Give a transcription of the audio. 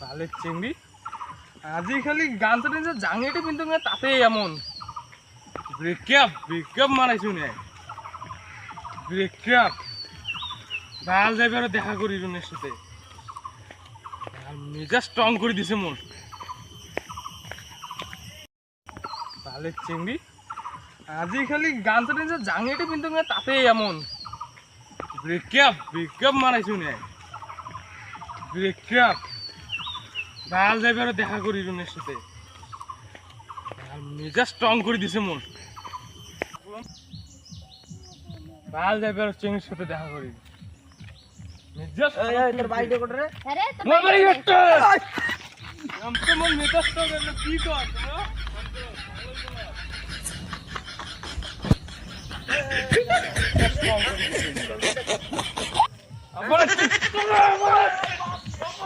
তাহলে চিংড়ি আজি খালি গান চাটি যে জাঙিটি কিন্তু তাতে এমন ব্রেকআপ মারাইছো নে ব্রেকআপ ভাল যাবে আর দেখা করি রুনের সাথে মেজা স্ট্রং করে দিছে মন তাহলে চিংড়ি আজি খালি গান চাটি যে জাঙিটি কিন্তু তাতে এমন ব্রেকআপ মারাইছো নে ব্রেকআপ ভাল যাবে আর দেখা করি রুনের সাথে মেজা স্ট্রং করে দিছে মন ভাল যাবে আর চিংড়ির সাথে দেখা করি মেজা তোর বাইরে কোটরে আরে তো মোর বাড়ি একটা আমতে মন মেজা স্ট্রং করলে কি কর আমার